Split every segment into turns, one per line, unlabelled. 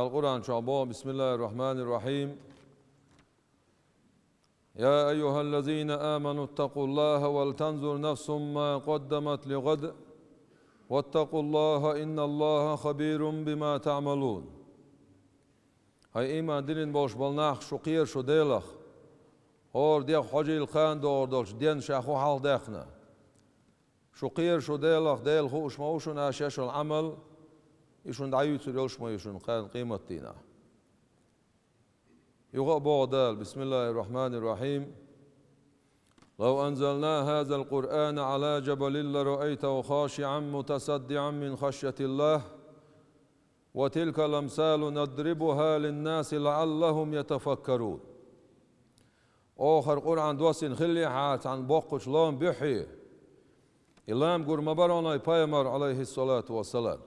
القرآن شعبان بسم الله الرحمن الرحيم. يا أيها الذين آمنوا اتقوا الله ولتنظر نفس ما قدمت لغد واتقوا الله إن الله خبير بما تعملون. هاي إيمان دين باش بالناخ شقير شو ديلخ هور ديخ حجي الخان دور دولش دين شاخو حال داخنا شقير شو ديلخ ديل خوش موشن آشاش العمل يشون دعيو تريوش ما يشون قان قيمة دينا يغبو دال بسم الله الرحمن الرحيم. لو أنزلنا هذا القرآن على جبل لرأيته خاشعا متصدعا من خشية الله وتلك الأمثال نضربها للناس لعلهم يتفكرون. آخر قرآن دوسين خلي حات عن بوقش لام بحي إلام قرم برانا پیامبر عليه الصلاة والسلام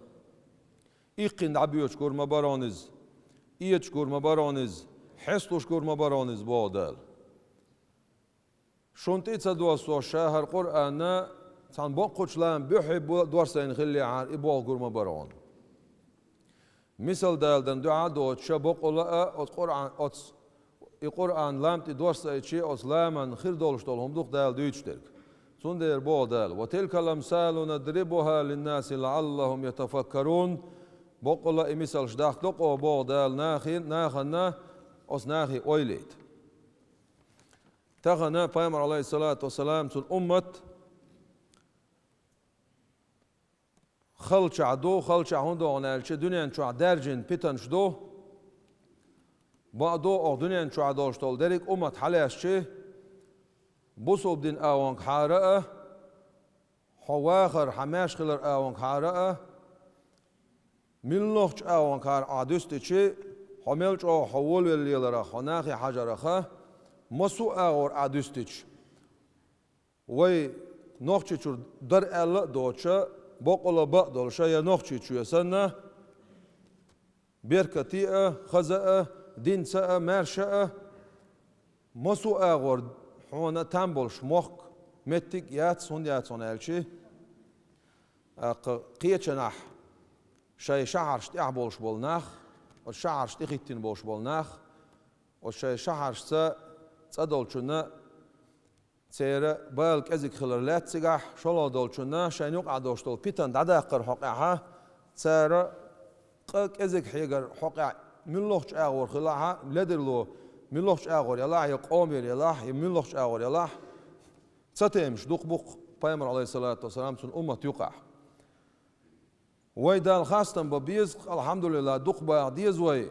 إيقين عبيوش قرم برانز إيش قرم برانز حسوش قرم برانز بادل شونت إتصدوا شهر قرآن عن بوقش لام بحي دوسين خلي حات إبوال قرم بران مثل دالدن دعاء دوت شبق الله القرآن القرآن لامتي دوسة شيء أسلاما خير دولشتولهم دوق دال دويشترك سندر بودال وتلك الأمثال نضربها للناس لعلهم يتفكرون بق الله مثل شداخ دوق بودال ناخنا أس ناخي أويليت تغنى پیامبر عليه الصلاة والسلام سن أمة خلچ عدو خلچ هندو عنالش دنيا شو درجن بيتنش دو بعدو أو دنيا شو عدوش تول دريك أمة حلاش شيء بوصل بدين أوانك حارة حواخر حماش خلر أوانك حارة ملوخش أوانك حار عدوست شيء حملش أو حول اللي لرا خناخي حجر خا مسو أور عدوستش وي نوخش شو در ألا دوتشا بقول بقدر شيء نوخش شو يسنا بركتي خزأ دين سأ مرشأ مسو أغور حونا تنبولش مخ متك ياتسون ألشي قيتشناح شيء شعرش تعبولش بولناخ والشعرش تخيتين بولش بولناخ والشيء شعرش تصدولشنا سير بالك أزيك خلر لا تسجح شلا دولشنا شيء يقع دوشتول بيتن دعاقر حقها سير قك أزيك حيجر حقع ملوخش أغور خلاها لدرلو ملوخش أغور يلاح يقومير يلاح ملوخش أغور يلاح ستيمش دوق بوق پیامبر عليه الصلاة والسلام سن أمة يقع ويدال خاصة ببيز الحمد لله دوق بعديز وي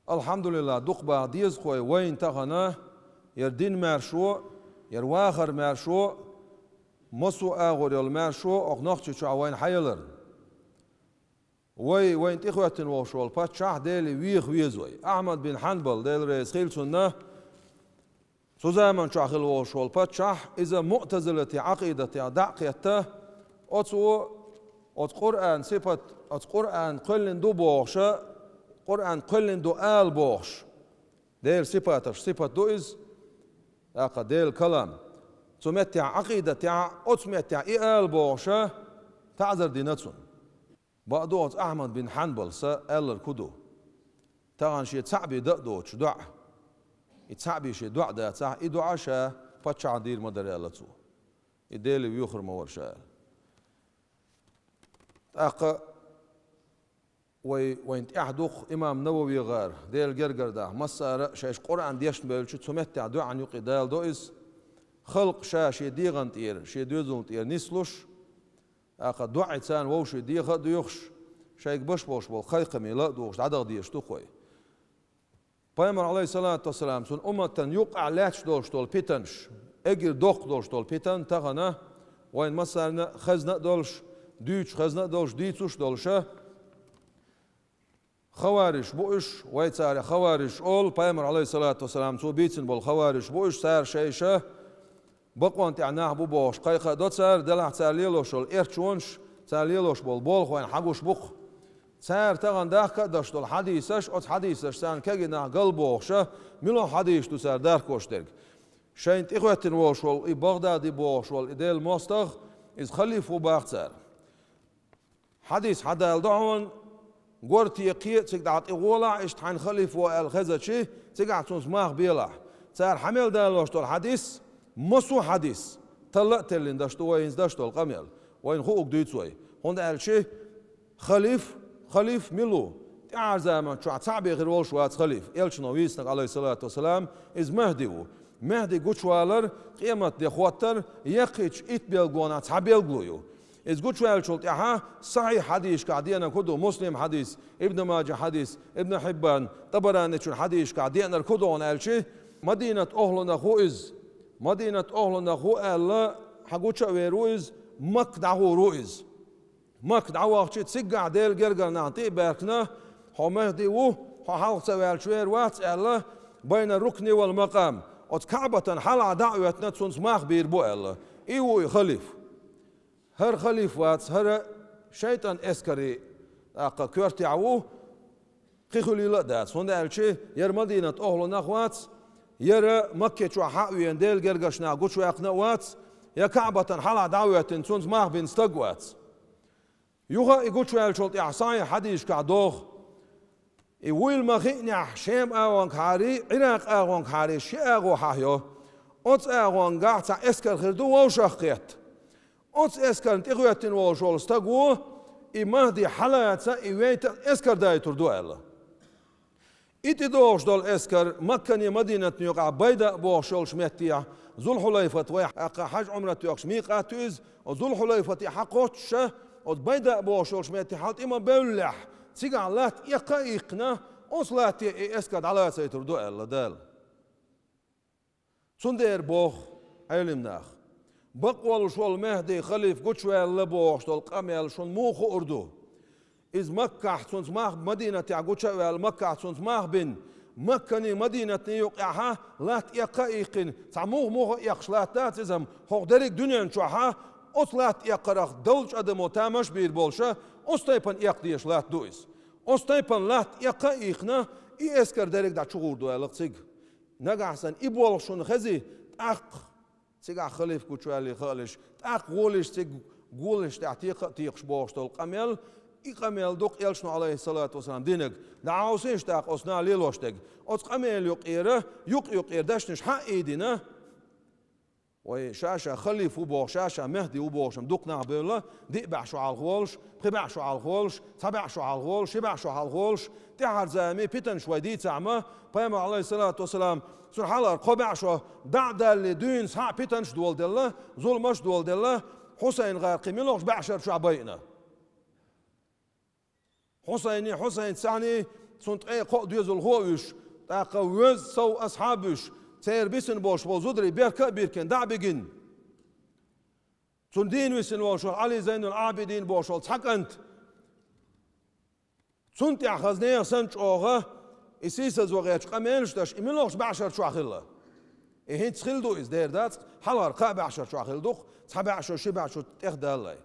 الحمد لله دوق بعديز خوي وين تغنا يردين مرشو يرواخر مرشو مسو أغور يلمرشو أغناخش شو وين حيلر وين تخواتن وشول باتشاه ديلي ويخ ويزوي أحمد بن حنبل ديل رئيس خيل سنة سوزامان شاخل وشول باتشاه إذا معتزلة عقيدة دعقيته أتو قرآن صفة قرآن قلن دو بوخش قرآن قلن دو آل بوخش ديل صفة دو إز أقا ديل كلام سمت عقيدة أتمت آل بوخش تعذر دينتسون بعدوت أحمد بن حنبل سأل كدو تغن شيء تعبي دقدوش دع يتعبي شيء دع ده تاع يدعى شا بتش عدير مدري الله تو يديل ويخر مورشا أق وين أحدق إمام نووي غار ديل جرجر ده مسار شاش قرآن ديش بيلش سمت دع عن يقدال دوئس خلق شيء ديغن تير شيء دوزون تير نسلوش أخذ دعاء إنسان ووش ديخ ديوخش شيء بش بول خيق ميلا دوخش عدغ ديش تخوي پیامبر عليه الصلاة والسلام سن أمة يقع لاتش دوش دول بيتنش أجر دوق دوش دول بيتن تغنا وين مثلا خزنة دولش ديش خزنة دولش ديتوش دولشة خوارج بوش ويتسار خوارج أول پیامبر عليه الصلاة والسلام سو بيتن بول خوارج بوش سار شيشة بقوان تعناه بوش قيقة دوت سار دلع تساليلوش الإرتشونش تساليلوش بول خوين حقوش بق سار تغن داخ كدش دول حديثش أت حديثش سان كجنا قلبوخشة ملو حديث تو سار دار كوشترك شين إخواتن وشول بغداد بوشول إديل مستغ إز خليفو باختار حديث حدا الدعون قرتي يقي تقعد إغولا إشتحن خليف والخزتشي تقعد تنسماخ بيلا صار حمل دالوشتو الحديث مصو حديث طلقت اللي دشتو وين دشتو القمل وين خوك ديتسوي هون قال شيء خليف ملو تعال زمان شو عتعبي غير وش وات خليف إلش نويسنا عليه الصلاة والسلام إز مهدي قوشوالر قيمة دي خواتر يقيش إتبيلغونا تعبيلغلويو إز قوشوال شلت إها صحيح حديث قاعدين كدو مسلم حديث ابن ماجه حديث ابن حبان طبراني شون حديث قاعدين كدو قال شيء مدينة أهلنا خو ألا حقوشا ويرويز مقدعو رويز مقدعو أخشي تسقع ديل جرجر نعطي باركنا هو مهدي حال سوال شوير وات ألا بين الركن والمقام وتكعبة حلع دعوتنا تسونس ماخ بيربو ألا إيوه خليف هر خليف وات هر شيطان اسكري أقا كورتي عوه قيخولي لا داس هون قال شيء ير مدينة أهلنا خوات ير مكة شو حقوين ديل جرجشنا قوشو يقنوات يا كعبة حلع دعوة سونس ماخ بين استقوات يوغا يقول شو يالشولت إحصاي حديش كعدوغ يويل ما خيني شام أغوان كاري عراق أغوان كاري شي أغو حايو أوت أغوان قاعتا إسكر خردو وشاقيت أوت إسكر انتغويتين وشول استقوه مهدي حلاتا إيويت إسكر داي تردو ألا إتي دوش دول إسكر مكاني مدينة نيوقع بيدا بوشول شميتيا ذو الحليفة ويحقا حج عمرة يوكش ميقاتوز وذو الحليفة حقوتش وبيدا بوشول شميتي حالت إما بولح تيجع لات يقايقنا أصلات إسكاد على سيتر دو ألا دال سندير بوخ علمناخ بقوال شول مهدي خليف قد شوال لبوخ شول قامل شون موخو أردو إز مكة سنس ماخ مدينة قد شوال مكة سنس ماخ بن مكة مدينة يوقعها لات يقايقن تعموه موخ يقشلات دات إزم هو دريك دنيا نشوحها أصلات يقرأ دولش أدمو تامش بير بولشة أستيبن يقديش لات دويس أستيبن لات يقايقنا إسكر دريك دا شغور دو ألق نقعسن إبولشون خزي تأق تيقع خليف كوشوالي خالش تأق غولش تيق غولش تعتيق تيقش بوش تول قميل قميل دوق إلشنو عليه الصلاة والسلام دينك دعاوسيش تاق أصنا ليلوش تيق أص قميل يقيره يقير داشنش حق إيدينا وشاشة خليف وبوش شاشة مهدي وبوش مدقنا بيلا دي بعشو على الغولش بعشو على الغولش تبعشو على الغولش بعشو على الغولش تعال زامي بيتن شوي دي تعمى بيما عليه الصلاة والسلام سر حلر قبعشو دعد اللي دين سها بيتنش دول دله ظلمش دول دله حسين غارقي ملوش بعشر شعبينا حسين سعني سنت اي قد يزل هوش تاقوز سو أصحابش سير بيسن بوش وزودري بيركا بيركن دع بيجن سندين ويسن وشول علي زين العابدين بوشول تحقنت سنت يعخزنيه سنش اوغه إسيسة زوغيتش قمينش داش إميلوش بعشر شو أخيلا إهين تخيلدو إز دير دات حلار قا بعشر شو أخيلدوخ تحبع عشر شبع شو تخدى الله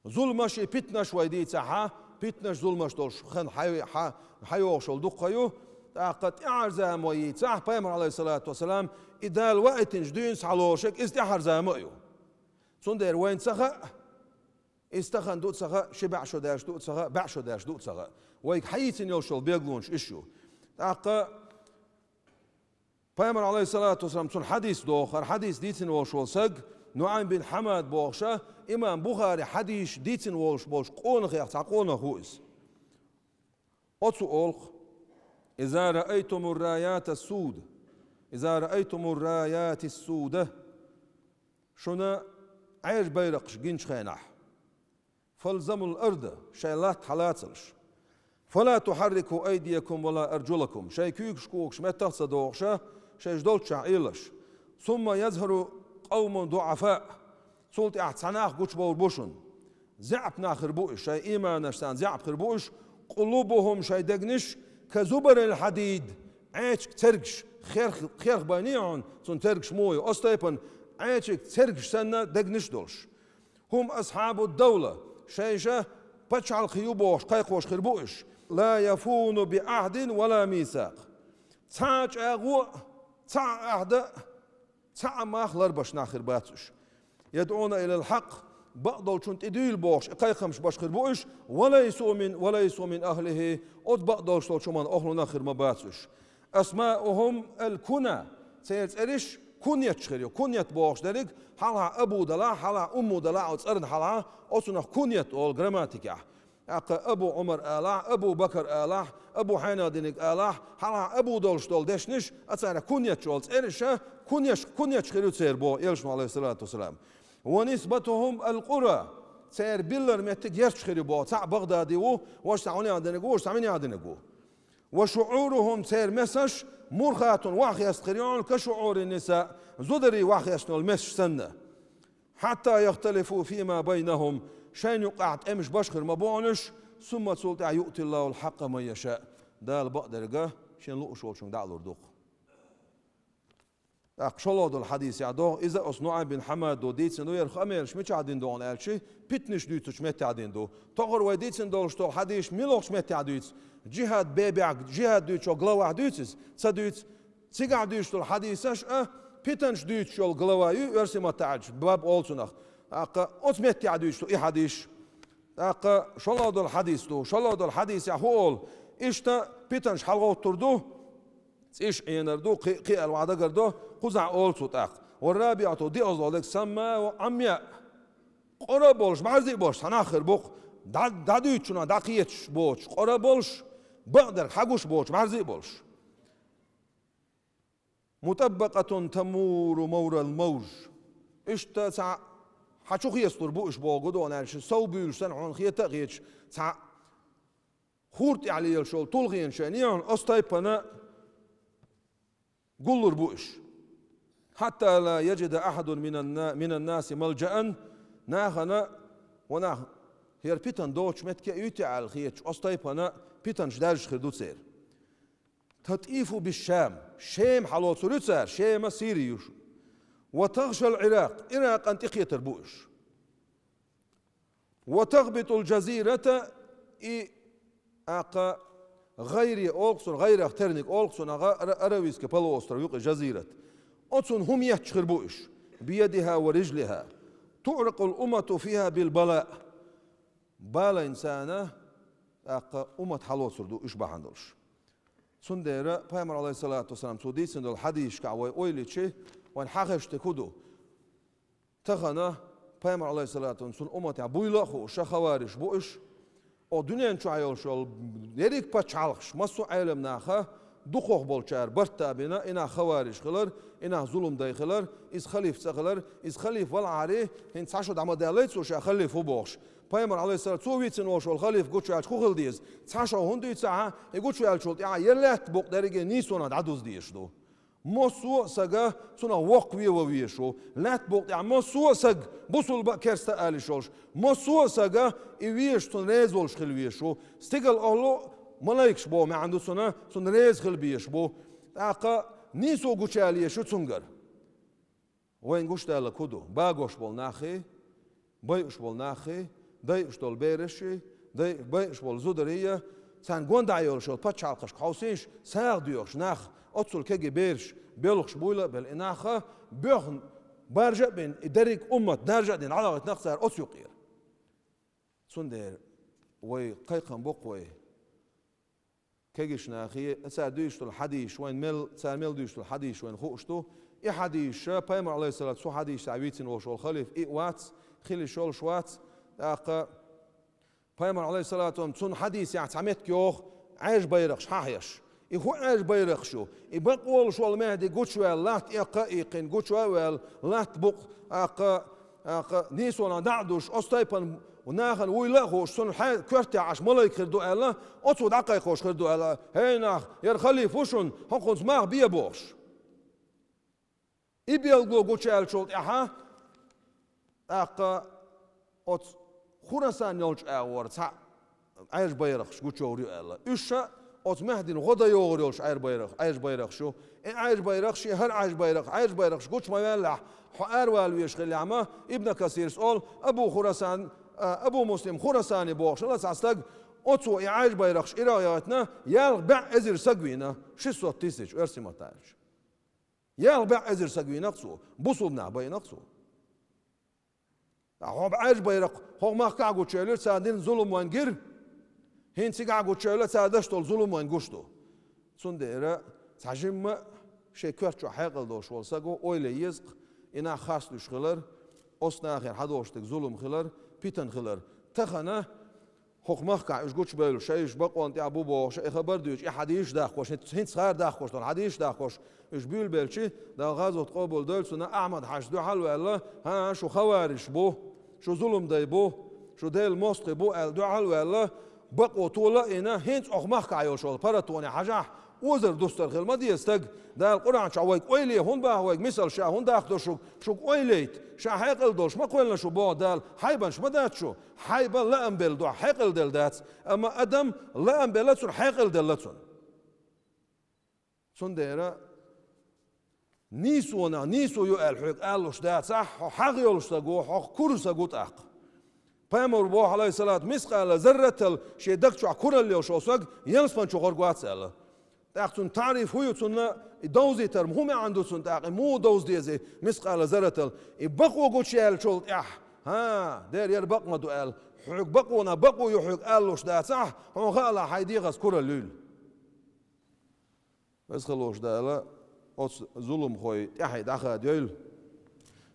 ظلمش بيتناش ويدي تاعها بيتناش ظلمش دولش خن حيو شول دقيو تاقت إعرزام ويتاح بيمر عليه الصلاة والسلام إذا الوقت جدين سعلوشك إستحر زامئيو سندير وين سخا استخن دوت سخا شبع شو داش دوت سخا بعشو داش دوت سخا ويك حيتين يوشل بيقلونش إشيو تاقا بيمر عليه الصلاة والسلام سن حديث دوخر حديث ديتن وشول سق نعيم بن حماد بوخشة إمام بخاري حديث ديتن وش بوش قونخ يحتى قونخ هويس أتسو أولخ إذا رأيتم الرايات السود إذا رأيتم الرايات السودة شنا عيش بيرقش جنش خينح فالزموا الأرض شيلات حلاتلش فلا تحركوا أيديكم ولا أرجلكم شي كيك شكوكش ما تصدوغشا شي جدولت شعيلش ثم يظهر قوم ضعفاء سولت احتساناخ قوش بول بوشن زعب ناخر بوش شي إيمان نشتان زعب خربوش قلوبهم شي دقنش كزبر الحديد عيش ترقش خير بانيعون سن ترقش موي أستيبن عيش ترقش سنة دقنش دولش هم أصحاب الدولة شيشة بتشعل خيوبوش قيقوش خربوش لا يفون بعهد ولا ميثاق تاج أغو تا أهدأ تا ما خلر باش ناخر باتش يدعون إلى الحق بقدل شنت إديل بوش قيخمش بشخر بوش وليسوا من أهله أد بقدل شتول شمان أهل نخر مباتش أسماؤهم الكنى سيتسألش كنيت شخريو كنيت بوش دريك حالها أبو دلا حالها أمو دلا أتسأرن حالها أصنع كنيت أول جراماتيكا أبو عمر آلاح أبو بكر آلاح أبو حينا دينك آلاح حالها أبو دولش دول دشنش أتسأل كنيت شول تسألش كنيت شخريو تسير بو يلشم عليه الصلاة والسلام ونسبتهم القرى سير بيلر متك يشخري بو تاع بغدادي واش تعوني عندنا واش تعمني عندنا وشعورهم سير مسش مرخات واخي يستخريون كشعور النساء زدري واخي يسنو المسش سنة حتى يختلفوا فيما بينهم شين يقعد امش بشخر مبونش ثم تسولت يؤتي الله الحق من يشاء دال بقدر شين لقشول شون دعلور دوق أقشلوا دول حديث يعدو إذا أصنع بن حماد دو ديتسن دو يرخ أميرش مش عدين دون ألشي بيتنش دوتش مت عدين دو تغر وديتسن دول شتول حديث ميلوش مت عدوتس جهاد بيبيع جهاد دوتش وغلوا دوتس صدوتس سيجع دوتش دول حديثش بيتنش دوتش وغلوا يرسم التعج باب أولسنخ أت مت عدوتش إيه حديث شلوا دول حديث دو شلوا دول حديث يحول إشتا بيتنش حلقة تردو إيش ينردو قي الوعدة قردو قزع أولسو تاق والرابعة دي أزولك سما وعمياء قربولش معزي بولش هناخر بوق دادويتشنا داقيتش بولش قربولش بقدر حقوش بولش معزي بولش مطبقة تمور مور الموج إشتا سع حشوخ يستر بوش بوغدو ونالش صوبيلش سنعون خيتا غيتش سع خورت علي الشول طولغين شانيون أستايبنا قلر بوش حتى لا يجد أحد من الناس ملجأ ناخنا وناخ هير بيتن دوتش متك يوتي على الخيتش أستايبنا بيتن شدارش خردو تسير تطيفوا بالشام شام حلو سوريتسار شام سيريوش وتغشى العراق أنتقية تربوش وتغبط الجزيرة غير أولكسون غير اخترنك أولكسون أرويسك بلو أسترويق جزيرة أتسون هم يحشخر بوش بيدها ورجلها تعرق الأمة فيها بالبلاء بالا إنسانة أمة حلو سردو إشبه عندلش سنديرة بيامر عليه الصلاة والسلام سودي سندل حديش كعوي أويلي تشي وان حاخش تكودو تغنى بيامر عليه الصلاة والسلام أمة عبويلة خو شخوارش بوش o dünyanın çoğayolşol nerik paçalış masu ailem naha duqoq bolçar bartabina ina xavarish qılar ina zulum dayxılar iz xalif çaqılar iz xalif val ari hin çaşo damadelet so xalif boş Peygamber aleyhisselam sovitsin oşol xalif goçal xuğıldiz çaşo hundu ça goçal çol ya yerlet boq derige ni sona aduz diyişdo Mosu saga suna waqwi wa wiesho lat boq ya mosu sag busul ba kersta alishosh mosu saga iwish ton rezol shkhil wiesho stigal allo malaiksh bo ma andu sun rez khil bish bo aqa niso guchali shu tsungar wen gushtala kudu ba gosh bol nahi bay ush bol nahi day ush tol bereshi day bay ush bol zudariya san gondayol shol pachalqash qawsish sag diyosh nach أتصل كجي بيرش بيلخش بويلة بالإناخة بيخن برجع بين دريك أمة نرجع دين علاقة نخسر أسيقير سندير وي قيقن بقوي كجيش ناخي أسا دويشتو الحديش وين مل سا مل دويشتو الحديش وين خوشتو إي حديش بايمر عليه الصلاة سو حديش تعبيتين وشول خليف إي واتس خلي شول شواتس أقا بايمر عليه الصلاة سون حديث يعني تعميت كيوخ عايش بيرخش حاحيش إخو عايش بيرخشو يبقول شو المهدي قلت شو لات إيقين قلت شو لات بق نيسونا دعدوش أستيبن وناخن ويلاخوش سن كرتي عش ملايك خردو ألا أتصود عقايقوش خردو ألا هيناخ يرخلي فوشن هنقنز ماغ بيبوش إبيلغو قلت شو شولت إحا أت خرسان يولش أور عايش بيرخش قلت شو ريو ألا إشا أت مهدي غدا يوريوش عايش بيرخ شو إن عايش بيرخ شي هل عايش بيرخ قلت ما يلح حار والويش خلي عما ابن كثير سؤال أبو خراسان أبو مسلم خراساني بوخش الله سعستق أتو عايش بيرخش إراياتنا يلبع أزر سقوينا شو صوت تيسج أرسي ما تعرفش يلبع أزر سقوينا قصو بصوبنا بينقصو هو بعج بيرق هو ما كعجو تشيلر سادين ظلم وانجر هين سيجعجو تشيلر سادشتول ظلم وانجشتو سنديرة تعجم شيء كرتشو حاقل دوش والساقو أويلي يزق إنا خاص لش خلر أصنا آخر حدوشتك ظلم خلر بيتن خلر تخنا حق مخكع إيش قلتش بيلو شيء إيش بقوا أنت أبو بو شيء خبر ديوش إيه حديش داخوش هنت صغير داخوش طن حديش داخوش إيش بيل بيلشي دا غازو تقابل دول سنا أحمد حشدو حلو الله ها شو خوارش بو شو ظلم داي بو شو ديل موسقي بو دو حلو الله بقوا طولا إنا هنت أخ مخكع يوشول براتوني حاجة وزر دوستر خل ما ديستق دا القرآن شاويك أويلي هون باهويك مثل شا هون داخدو شو أويليت شا حيقل دوش ما قولنا شو بو دال حيبنش ما دات شو حيبا لا أمبل دو حيقل دل دات أما أدم لا أمبلتون حيقل دلتون سنديرة نيسو يو الحق قالوش دات صح حق يولش تقو حق كرسا قوت أق بامر بو عليه الصلاة مسقال زرة شي دكتو كرة اللي وشوسق ينسبن شو غرقوات سأله تاقتون تعرف هو يتسنى دوزي ترم هم عنده سن تاقي مو دوز ديزي مسقال زرتل يبقوا قوت شيال شولت ها دير يربق ما دوال حق بقونا بقوا يحق قالوش دا صح هو غالا حيدي غس كرة الليل بس خلوش دالا ظلم خوي تحي داخل ديل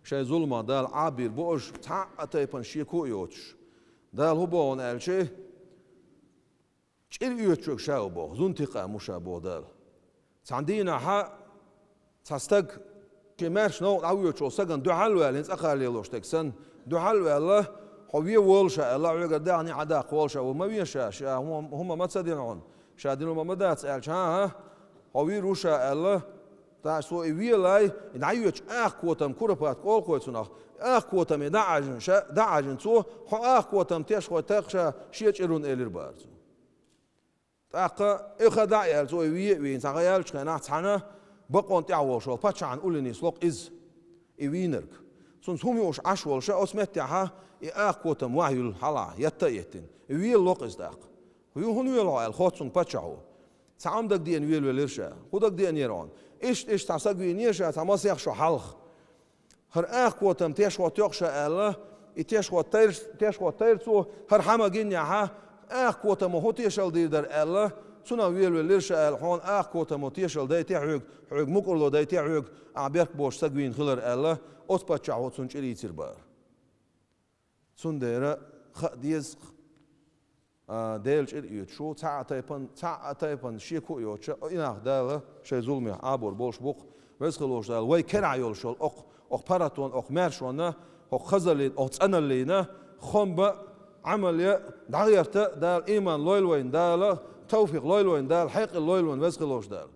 شي ظلمه دال عابر بوش تا تايبن شيكو يوتش دال هو بون الشي چيل يوتشوك شاو بو زنتقه مشا بو دال عندنا ها تستق كمارش نو او يوتشو سغن دو حلو لين اخالي لوش تكسن دو حلو الله هو وولشا الله يقدعني عداق وولشا وما ويشا هم ما تصدقون شادين ما دات ها هو روشا الله تا سو ويلاي نعيوش كوتم كوربات كول كوتسنا كوتم دعجن سو كوتم تيش خو تخشا شيچرون الير بارزو تاقا اخدع يال سو وين ساغيال شنا تانا بقون تعو شو باتشان اولني سلوق از وينرك سونس هم يوش اشول شا اسمتها كوتم وايل حلا يتيتن ويل لوق از داق هو هون ويل الخوتسون باتشاو تعمدك دين ويل وليرشا خدك دين يرون إيش تساقي نيشة تماس يخشى حلق هر كوتم تيشوا تيخشى الله يتيشوا تير سو هر حما جنيا كوتم هو تيشل دير الله سنا ويل وليرشا الحون كوتم تيشل داي تيحوق حوق مقولو داي تيحوق عبيرك بوش ساقين خلر الله أتبتشع وتسون شري تربار سنديرة ديز ديلش إيد شو تعتيبن شيكو يوتش إنه داله شيء ظلمي عبور بولش بوق ويسخلوش دال وي كرع يولشول أق باراتون أق مارشونا أق خزلين أق تأنلينا خنبة عملية دغيرت دال إيمان لويلوين دال توفيق لويلوين دال حق لويلوين ويسخلوش دال